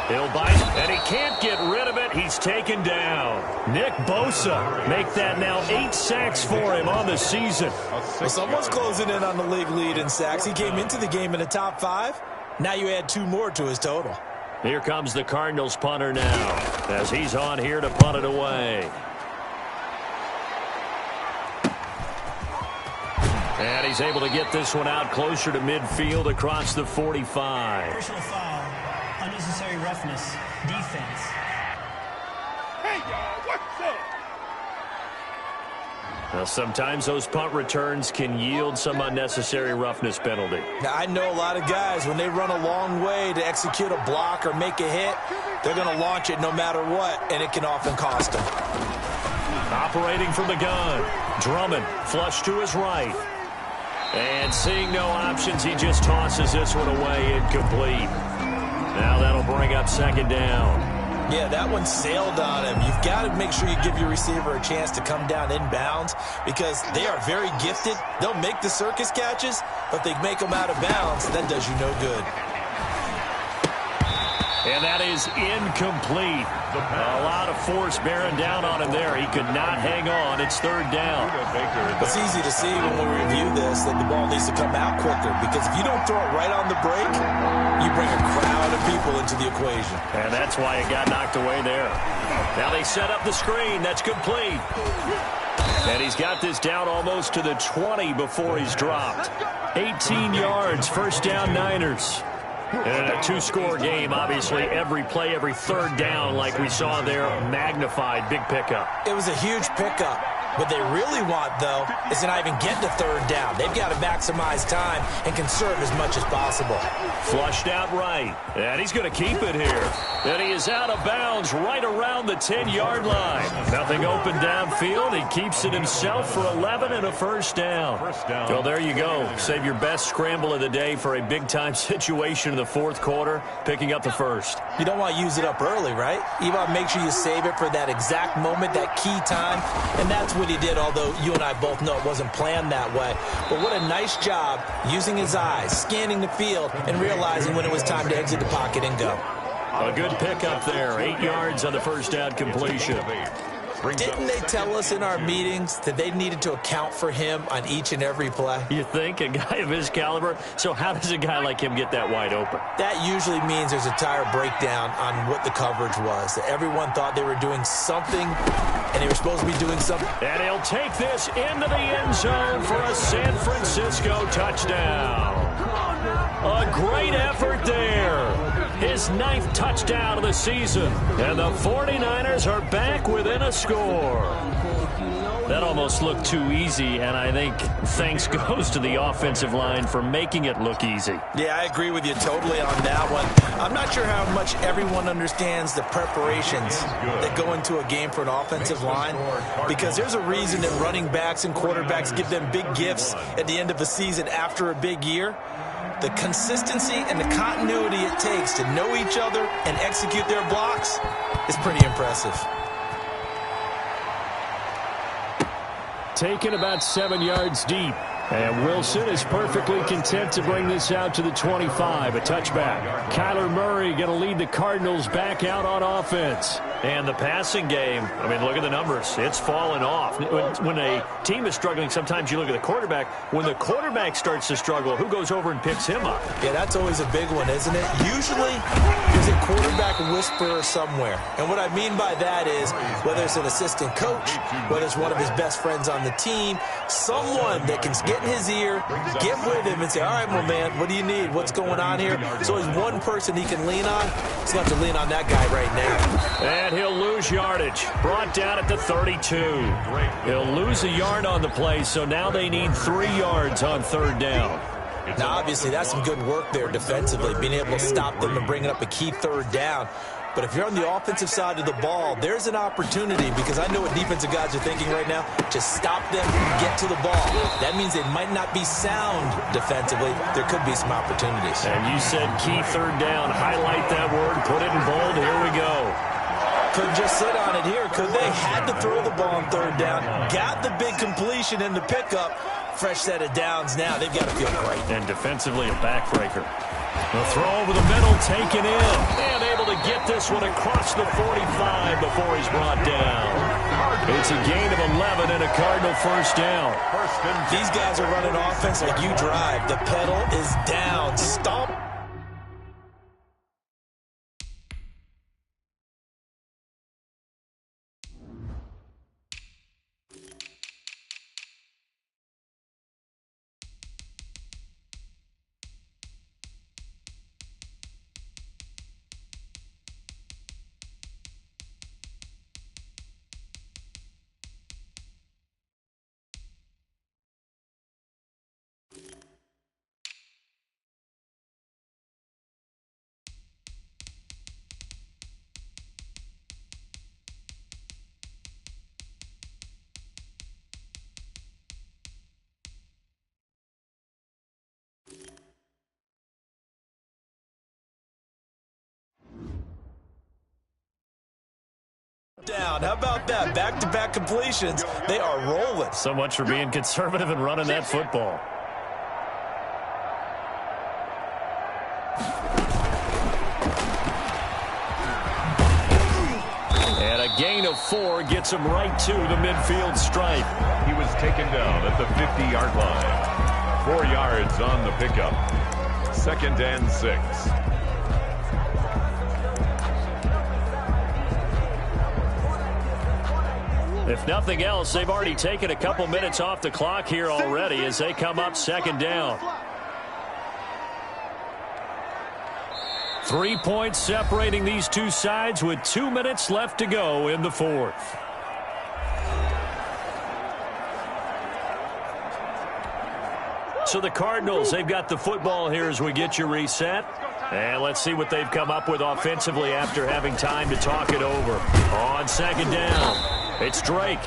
He'll bite, and he can't get rid of it. He's taken down. Nick Bosa make that now 8 sacks for him on the season. Well, someone's closing in on the league lead in sacks. He came into the game in the top 5. Now you add 2 more to his total. Here comes the Cardinals punter now as he's on here to punt it away. And he's able to get this one out closer to midfield across the 45. Personal foul, unnecessary roughness, defense. Hey, y'all, what's up? Now, sometimes those punt returns can yield some unnecessary roughness penalty. Now, I know a lot of guys, when they run a long way to execute a block or make a hit, they're going to launch it no matter what, and it can often cost them. Operating from the gun, Drummond flush to his right. And seeing no options, he just tosses this one away, incomplete. Now that'll bring up 2nd down. Yeah, that one sailed on him. You've got to make sure you give your receiver a chance to come down inbounds because they are very gifted. They'll make the circus catches, but they make them out of bounds. That does you no good. And that is incomplete. A lot of force bearing down on him there. He could not hang on. It's third down. It's easy to see when we review this that the ball needs to come out quicker because if you don't throw it right on the break, you bring a crowd of people into the equation. And that's why it got knocked away there. Now they set up the screen. That's complete. And he's got this down almost to the 20 before he's dropped. 18 yards, first down Niners. And in a two-score game, obviously, every play, every third down, like we saw there, magnified, big pickup. It was a huge pickup. What they really want, though, is to not even get to third down. They've got to maximize time and conserve as much as possible. Flushed out right. And he's going to keep it here. And he is out of bounds right around the 10-yard line. Nothing open downfield. He keeps it himself for 11 and a first down. Well, there you go. Save your best scramble of the day for a big-time situation in the fourth quarter, picking up the first. You don't want to use it up early, right? You want to make sure you save it for that exact moment, that key time, and that's what he did, although you and I both know it wasn't planned that way. But what a nice job using his eyes, scanning the field, and realizing when it was time to exit the pocket and go. A good pickup there. 8 yards on the first down completion. Didn't they tell us in our meetings that they needed to account for him on each and every play? You think? A guy of his caliber? So how does a guy like him get that wide open? That usually means there's a tire breakdown on what the coverage was. That everyone thought they were doing something, and they were supposed to be doing something. And he'll take this into the end zone for a San Francisco touchdown. A great effort there. His 9th touchdown of the season. And the 49ers are back within a score. That almost looked too easy, and I think thanks goes to the offensive line for making it look easy. Yeah, I agree with you totally on that one. I'm not sure how much everyone understands the preparations that go into a game for an offensive line, because there's a reason that running backs and quarterbacks give them big gifts at the end of a season after a big year. The consistency and the continuity it takes to know each other and execute their blocks is pretty impressive. Taken about 7 yards deep. And Wilson is perfectly content to bring this out to the 25, a touchback. Kyler Murray going to lead the Cardinals back out on offense. And the passing game, I mean, look at the numbers. It's fallen off. When a team is struggling, sometimes you look at the quarterback. When the quarterback starts to struggle, who goes over and picks him up? Yeah, that's always a big one, isn't it? Usually, there's a quarterback whisperer somewhere. And what I mean by that is, whether it's an assistant coach, whether it's one of his best friends on the team, someone that can get in his ear, get with him, and say, all right, well, man, what do you need? What's going on here? So there's one person he can lean on. He's going to have to lean on that guy right now. And he'll lose yardage. Brought down at the 32. He'll lose a yard on the play, so now they need 3 yards on third down. Now, obviously, that's some good work there defensively, being able to stop them and bringing up a key third down. But if you're on the offensive side of the ball, there's an opportunity, because I know what defensive guys are thinking right now. Just stop them, get to the ball. That means they might not be sound defensively. There could be some opportunities. And you said key third down. Highlight that word. Put it in bold. Here we go. Couldn't just sit on it here, could they? Had to throw the ball on third down. Got the big completion in the pickup. Fresh set of downs now. They've got to feel great. And defensively, a backbreaker. The throw over the middle, taken in. And able to get this one across the 45 before he's brought down. It's a gain of 11 and a Cardinal first down. These guys are running offense like you drive. The pedal is down. Stomp. Down. How about that? Back-to-back completions. They are rolling. So much for being conservative and running that football. And a gain of 4 gets him right to the midfield stripe. He was taken down at the 50-yard line. 4 yards on the pickup. 2nd and 6. If nothing else, they've already taken a couple minutes off the clock here already as they come up 2nd down. 3 points separating these two sides with 2 minutes left to go in the 4th. So the Cardinals, they've got the football here as we get you reset. And let's see what they've come up with offensively after having time to talk it over. On 2nd down. It's Drake.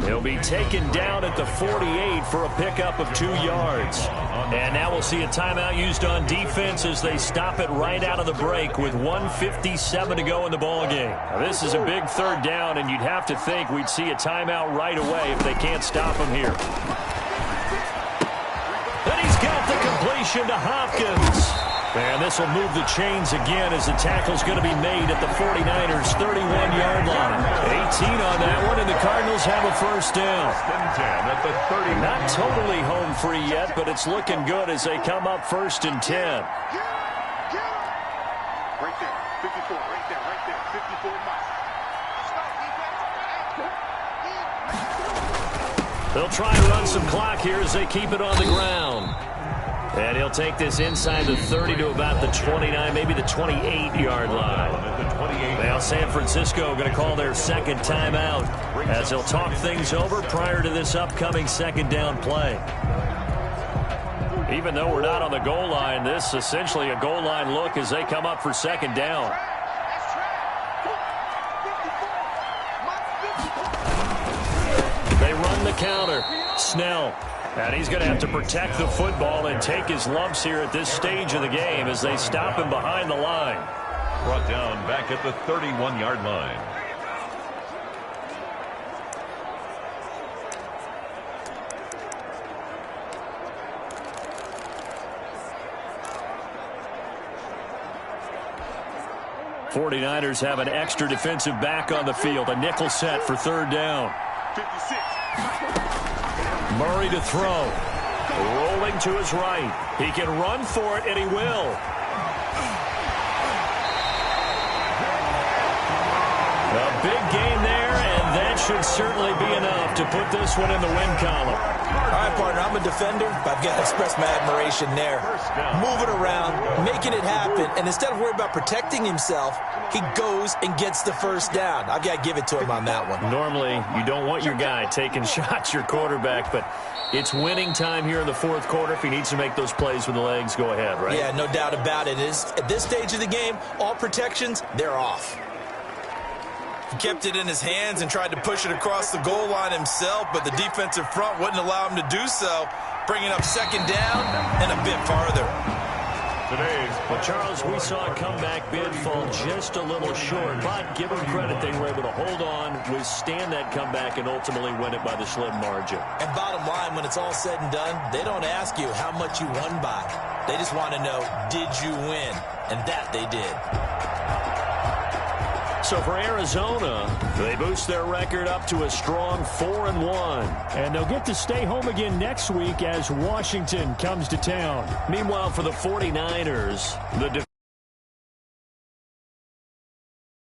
He'll be taken down at the 48 for a pickup of 2 yards. And now we'll see a timeout used on defense as they stop it right out of the break with 1:57 to go in the ballgame. Now, this is a big 3rd down, and you'd have to think we'd see a timeout right away if they can't stop him here. And he's got the completion to Hopkins. And this will move the chains again as the tackle's going to be made at the 49ers' 31-yard line. 18 on that one, and the Cardinals have a 1st down. At the 30. Not totally home free yet, but it's looking good as they come up 1st and 10. Right there, 54, right there, 54 miles. They'll try and run some clock here as they keep it on the ground. And he'll take this inside the 30 to about the 29, maybe the 28-yard line. Now San Francisco going to call their 2nd timeout as they'll talk things over prior to this upcoming 2nd down play. Even though we're not on the goal line, this is essentially a goal line look as they come up for 2nd down. They run the counter. Snell. And he's going to have to protect the football and take his lumps here at this stage of the game as they stop him behind the line. Brought down back at the 31-yard line. '49ers have an extra defensive back on the field. A nickel set for 3rd down. 56. Murray to throw. Rolling to his right. He can run for it, and he will. A big gain there, and that should certainly be enough to put this one in the win column. All right, partner, I'm a defender, but I've got to express my admiration there. Moving around, making it happen, and instead of worrying about protecting himself, he goes and gets the 1st down. I've got to give it to him on that one. Normally, you don't want your guy taking shots, your quarterback, but it's winning time here in the 4th quarter. If he needs to make those plays with the legs, go ahead, right? Yeah, no doubt about it. At this stage of the game, all protections, they're off. He kept it in his hands and tried to push it across the goal line himself, but the defensive front wouldn't allow him to do so, bringing up 2nd down and a bit farther. Well, Charles, we saw a comeback bid fall just a little short, but give them credit, they were able to hold on, withstand that comeback, and ultimately win it by the slim margin. And bottom line, when it's all said and done, they don't ask you how much you won by. They just want to know, did you win? And that they did. So for Arizona, they boost their record up to a strong 4-1. And they'll get to stay home again next week as Washington comes to town. Meanwhile, for the 49ers, the